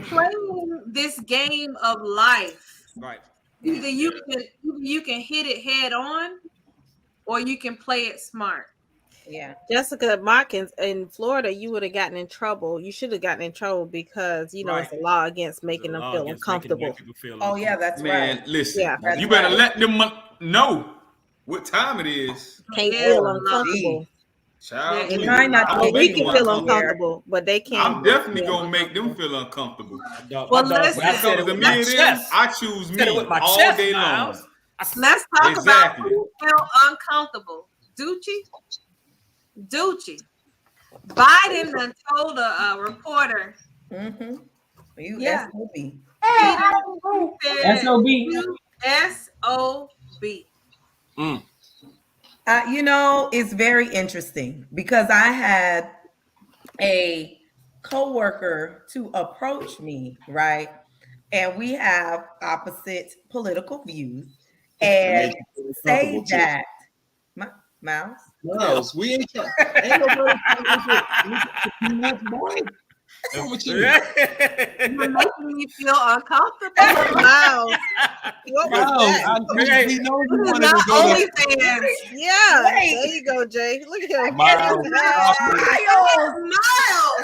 playing this game of life. Right. Either you can hit it head on, or you can play it smart. Yeah, Jessica Markins in Florida, you would have gotten in trouble. You should have gotten in trouble because it's a law against making them feel uncomfortable. Oh yeah, that's Man, right. listen, Yeah, you better let them know what time it is. Can't feel uncomfortable. Child, It might not Well, make we you can feel uncomfortable, but they can't. I'm definitely gonna make them feel uncomfortable. Well, listen, When it comes to me and them, I choose me all day long. Let's talk about who feel uncomfortable. Ducci. Biden done told a reporter. Mm-hmm. SOB. It's very interesting because I had a coworker to approach me, right? And we have opposite political views and say that Miles, we ain't nobody. You're making me feel uncomfortable. Miles. We know you wanted to go OnlyFans. Yeah, there you go, Jay. Look at him. Miles,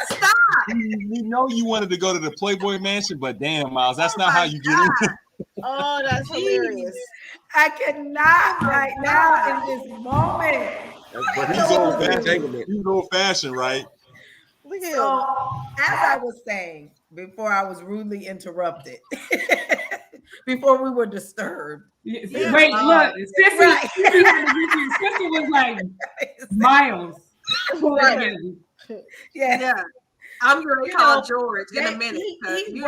stop. We know you wanted to go to the Playboy Mansion, but damn, Miles, that's not how you get in. Oh, that's hilarious. I cannot right now in this moment. But he's old fashioned, right? So, as I was saying before I was rudely interrupted, before we were disturbed. Wait, look, Sissy was like, Miles. Right. Yeah. I'm going to call George in a minute. He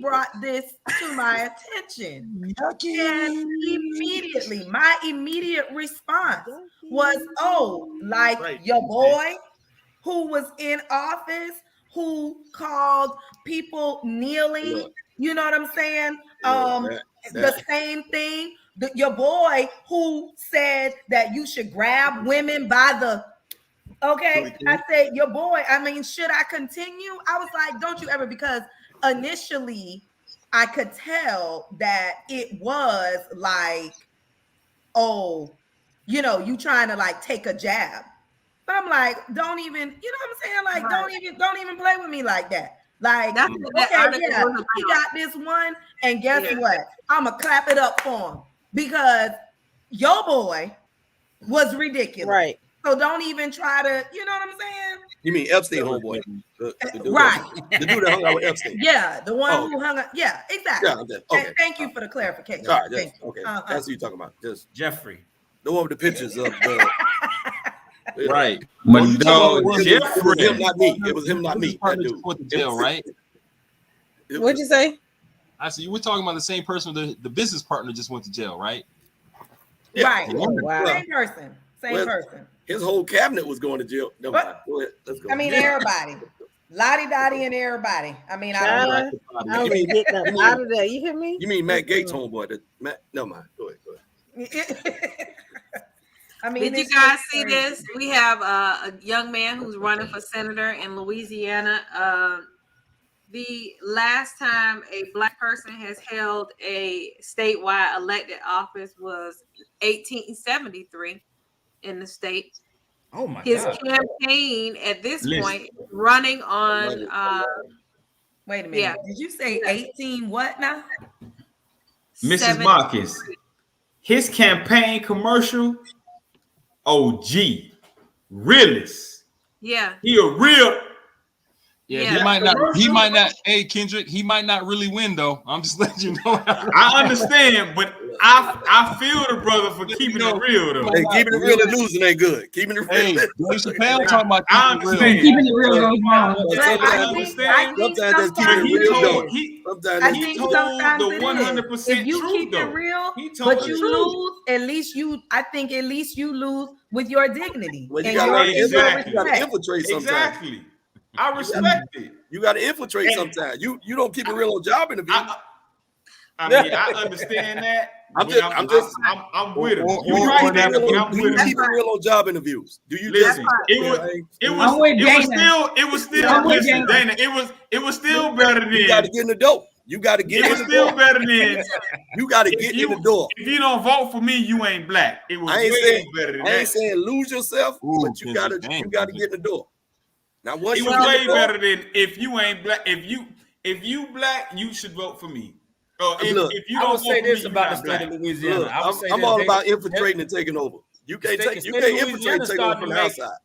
brought this to my attention. And immediately, my immediate response was, your boy who was in office, who called people kneeling, you know what I'm saying? The same thing. Your boy who said that you should grab women by the I said, your boy, should I continue? I was like, don't you ever, because initially I could tell that it was like, you trying to like take a jab. But I'm like, don't even, you know what I'm saying? Like, don't even play with me like that. Like, he got this one, and guess what? I'm gonna clap it up for him because your boy was ridiculous. Right. So don't even try to, you know what I'm saying? You mean Epstein homeboy? Right. The dude that hung out with Epstein. Yeah, the one who hung out. Yeah, exactly. Yeah, okay. Thank you for the clarification. All right, okay. That's what you're talking about. Just Jeffrey. The one with the pictures of right. But no, Jeffrey. It was him, not me. It was him, not me. That dude went to jail, right? What'd you say? I said you were talking about the same person. The business partner just went to jail, right? Yeah. Right. Wow. Same person. Same person. His whole cabinet was going to jail. No, go ahead. Let's go. Everybody. Lottie Dottie and everybody. I don't know. Get them out of there. You hear me? You mean Matt Gaetz homeboy? No mind. Go ahead. Did you guys see this? We have a young man who's running for senator in Louisiana. The last time a Black person has held a statewide elected office was 1873 in the state. Oh my His God. campaign at this point running on wait a minute. Yeah. Did you say 18 what now? Mrs. Marcus. His campaign commercial, OG, realist. Yeah. He a real. Yeah, he might not. Hey, Kendrick, he might not really win though. I'm just letting you know. I understand, but I feel the brother for keeping it real though. Hey, keeping it real and losing ain't good. Keeping it real. Hey, Dave Chappelle talking about keeping it real goes wrong. Sometimes that's keeping it real though. I think sometimes the 100% if you keep it real, but you lose, at least you lose with your dignity. Well, you gotta infiltrate sometimes. Exactly. I respect it. You got to infiltrate sometimes. You don't keep it real on job interview. I understand that, I'm with him. You right. I'm with him. Keep it real on job interviews. Do you listen? It was still Dana. It was still better than. You got to get in the door. You got to get. It was still better than. You got to get in the door. If you don't vote for me, you ain't black. It was better than that. I ain't saying lose yourself, but you got to get in the door. Now, once it was way better than if you ain't black. If you black, you should vote for me. If you don't say this about the state of Louisiana, I'm all about infiltrating and taking over. You can't infiltrate and take over from the outside.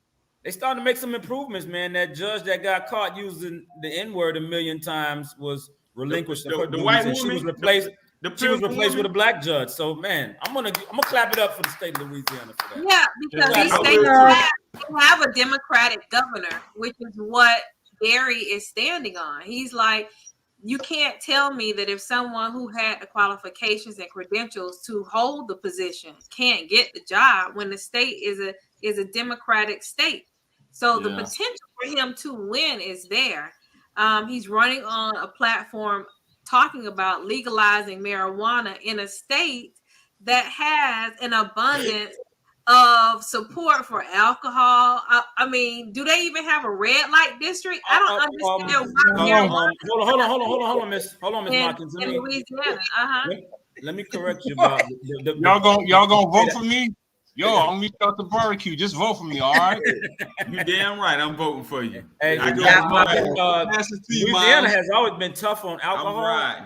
They starting to make some improvements, man. That judge that got caught using the N-word 1 million times was relinquished. The white woman, she was replaced. She was replaced with a black judge. So, man, I'm gonna clap it up for the state of Louisiana for that. Yeah, because these states have a Democratic governor, which is what Barry is standing on. He's like, you can't tell me that if someone who had the qualifications and credentials to hold the position can't get the job when the state is a Democratic state. So the potential for him to win is there. He's running on a platform talking about legalizing marijuana in a state that has an abundance of support for alcohol. I mean, do they even have a red light district? I don't understand why. Hold on, Miss Markins. In Louisiana, Let me correct you about y'all gonna vote for me? Yo, I'm gonna start the barbecue. Just vote for me, all right? You damn right. I'm voting for you. Hey, Louisiana has always been tough on alcohol. Right.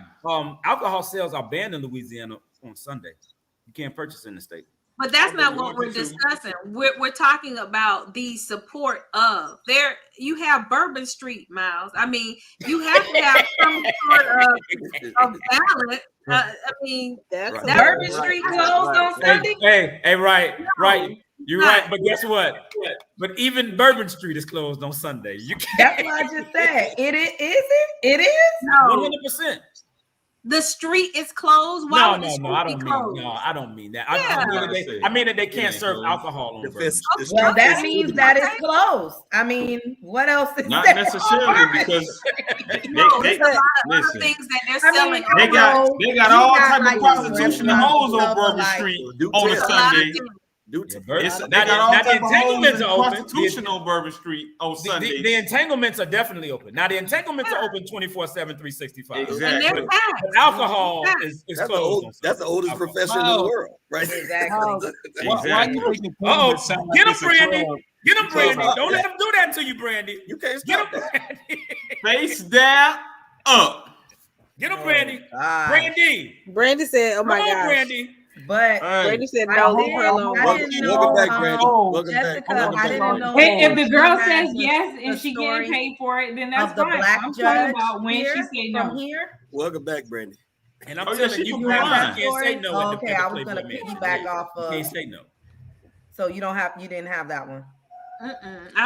Alcohol sales are banned in Louisiana on Sunday. You can't purchase in the state. But that's not what we're discussing. We're talking about the support of there. You have Bourbon Street, Miles. I mean, you have to have some sort of balance. I mean, that's Bourbon Street closed on Sunday. Hey, right. You're right. But guess what? But even Bourbon Street is closed on Sunday. You can't. That's what I just said. It is. It is. No, 100%. The street is closed. Why would the street I be don't closed? mean. No, I don't mean that. I mean that they can't serve alcohol on Bourbon Street. Well, that means that it's closed. I mean, what else is not there? necessarily because there's a lot of other things that they're selling. They got all type of prostitution and hoes on Bourbon Street on a Sunday. They got all type of entanglements are open. Prostitution on Bourbon Street on Sunday. The entanglements are definitely open. Now the entanglements are open 24/7, 365. Exactly. But alcohol is closed. That's the oldest profession in the world, right? Exactly. Get him, Brandy. Get him, Brandy. Don't let him do that to you, Brandy. You can't stop that. Brandy. Face down, up. Get him, Brandy. Brandy said, "Oh my God, Brandy." But Brandy said, "No, leave her alone." Welcome back, Brandy. Welcome Jessica, back. I didn't know. If the girl says yes and she getting paid for it, then that's the fine. black I'm judge talking about when she say no. from here. Welcome back, Brandy. And I'm telling you, you can't say no. Oh, okay, I was gonna piggyback off of. You can't say no. So you didn't have that one. I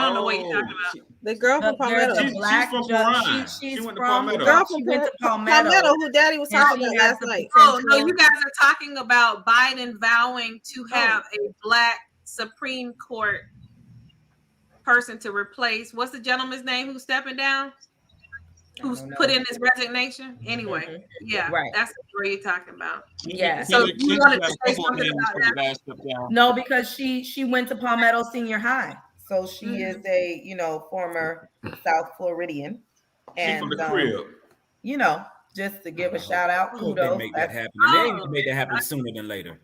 don't know what you're talking about. The girl from Palmetto. She's from Palmetto. She went to Palmetto. The girl from Palmetto, who Daddy was talking about last night. Oh no, you guys are talking about Biden vowing to have a black Supreme Court person to replace. What's the gentleman's name who's stepping down? Who's put in his resignation? Anyway, that's what you're talking about. Yeah. So you wanted to say something about that? No, because she went to Palmetto Senior High. So she is a, former South Floridian. And, from the crib. Just to give a shout out. Kudos. They make that happen. And they ain't gonna make that happen sooner than later.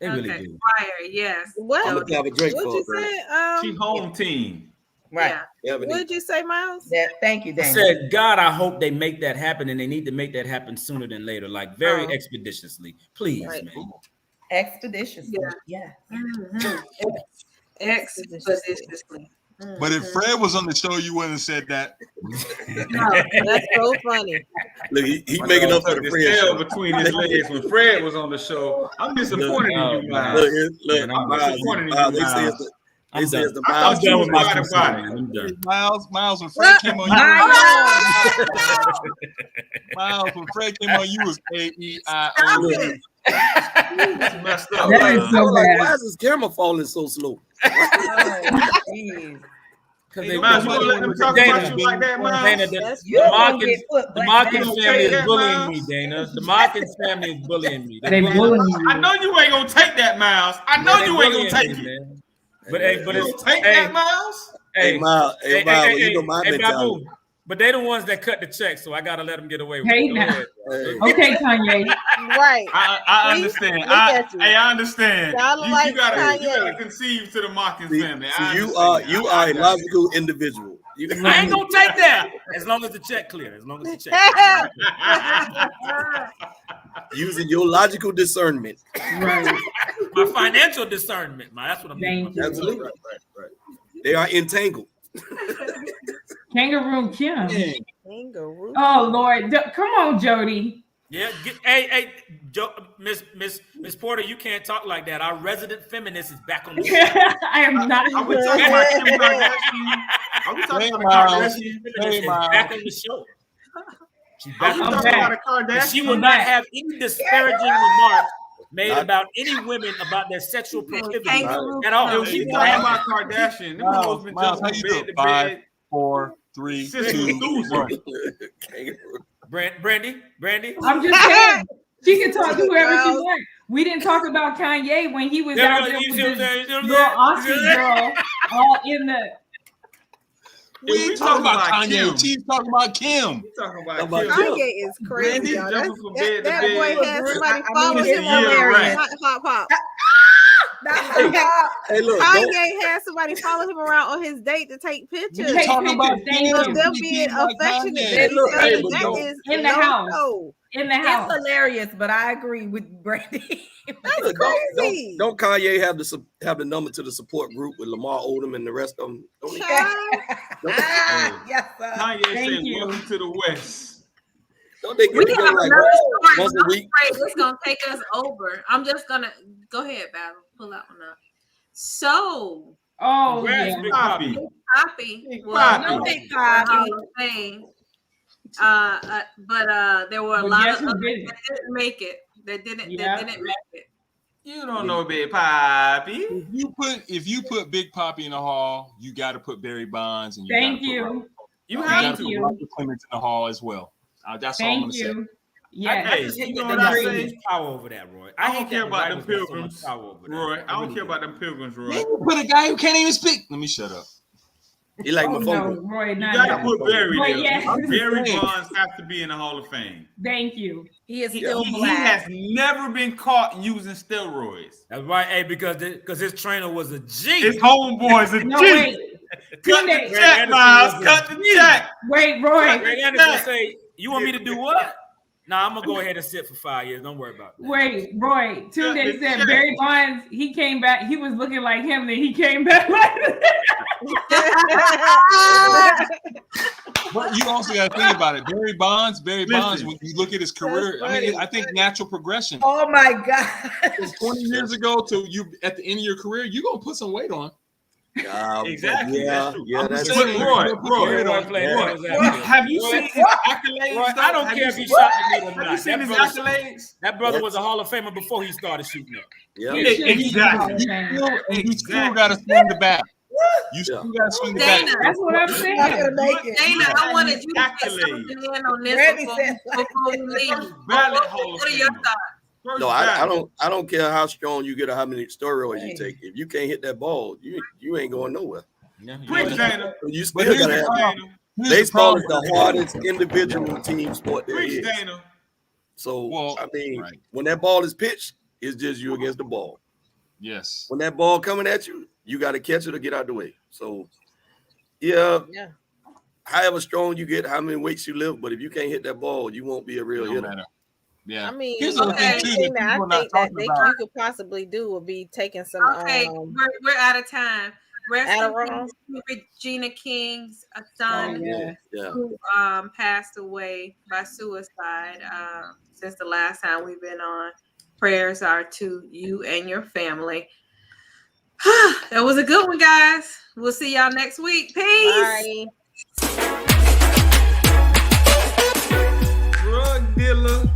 They really do. Fire, yes. What? I'm gonna have a drink What'd you say? She home team. Right. Yeah. What did you say, Miles? Thank you, Dan. I said, God, I hope they make that happen, and they need to make that happen sooner than later, like very expeditiously. Please, man. Expeditiously. Yeah. Expeditiously. But if Fred was on the show, you wouldn't have said that. No, that's so funny. Look, he making up for the Fred show. Between his legs when Fred was on the show. I'm disappointed in you, Miles. I'm disappointed in you, Miles. I'm done with my body. I'm done. Miles, when Fred came on you, Miles, when Fred came on you was AEIO. That's messed up. That is so bad. Why is this camera falling so slow? Because you gonna let them talk about you like that, Miles? The Markins family is bullying me, Dana. The Markins family is bullying me. They bullying you. I know you ain't gonna take that, Miles. I know you ain't gonna take it. Man. But it's take that, Miles. Hey, Miles, you know my mentality. Babu, but they the ones that cut the check, so I gotta let them get away with Hey, it. now. Okay, Kanye. Right. I understand. I understand. You gotta conceive to the Markins family. You are a logical individual. I ain't gonna take that as long as the check clear. As long as the check. Using your logical discernment. Right. My financial discernment, man. That's what I'm doing. Absolutely. Right. They are entangled. Kangaroo Kim. Kangaroo. Oh Lord, come on, Jody. Yeah, Miss Porter, you can't talk like that. Our resident feminist is back on the show. I am not. Are we talking about Kim Kardashian? Are we talking about Kardashian? Back on the show. She's back on the show. She will not have any disparaging remarks made about any women about their sexual proclivity at all. She's talking about Kardashian. Them been Miles, how you doing? 5, 4, 3, 2, 1. Brandy. I'm just saying she can talk to whoever she wants. We didn't talk about Kanye when he was out there with this little Aussie girl all in the. We talking about Kanye. She's talking about Kim. Kanye is crazy. That boy has somebody follow him on there. Pop. Hey, look, Kanye had somebody follow him around on his date to take pictures. Take pictures. Of them being affectionate. That is in the house. In the house. It's hilarious, but I agree with Brandy. That's crazy. Don't Kanye have the number to the support group with Lamar Odom and the rest of them? Yes, sir. Kanye said, "Welcome to the West." Don't they get together like once a week? It's gonna take us over. I'm just gonna go ahead, Battle. Pull that one up. So, Big Poppy. Well, no Big Poppy. But there were a lot of others that didn't make it. That didn't make it. You don't know Big Poppy. If you put Big Poppy in the hall, you got to put Barry Bonds and you have to put Roger Clemens in the hall as well. That's all I'm gonna say. Yeah, you know what I say? Power over that, Roy. I don't care about them Pilgrims, Roy. I don't care about them Pilgrims, Roy. You put a guy who can't even speak. Let me shut up. He like my phone. No, Roy, you gotta put Barry there. Yes. Barry Bonds have to be in the Hall of Fame. Thank you. He is still He black. has never been caught using steroids. That's right, hey, because his trainer was a G. His homeboy's a G. No, wait. Cut the check, Miles. Cut the check. Wait, Roy. Greg Anderson say, "You want me to do what?" Nah, I'm gonna go ahead and sit for 5 years. Don't worry about that. Wait, Roy. Tunde said Barry Bonds. He came back. He was looking like him. Then he came back like that. But you also got to think about it. Barry Bonds. When you look at his career, I think natural progression. Oh my God! 20 years ago to you at the end of your career, you're gonna put some weight on. Exactly. Yeah, that's true. Roy, have you seen his accolades? Roy, I don't care if he shot the nigga or not. Have you seen his accolades? That brother was a Hall of Famer before he started shooting up. Yeah, exactly. You still got to swing the bat. You still got to swing the bat. That's what I'm saying. Dana, I wanted you to get something in on this before we leave. What are your thoughts? No, I don't care how strong you get or how many steroids you take. If you can't hit that ball, you ain't going nowhere. You still gotta have. Baseball is the hardest individual team sport there is. So when that ball is pitched, it's just you against the ball. Yes. When that ball coming at you, you got to catch it or get out the way. So yeah. However strong you get, how many weights you lift, but if you can't hit that ball, you won't be a real hitter. Yeah. I mean, Here's the thing that I think that you could possibly do would be taking some. Okay, we're out of time. Rest Adderall. in peace, Regina King's son, who passed away by suicide. Since the last time we've been on, prayers are to you and your family. That was a good one, guys. We'll see y'all next week. Peace. Bye. Drug dealer.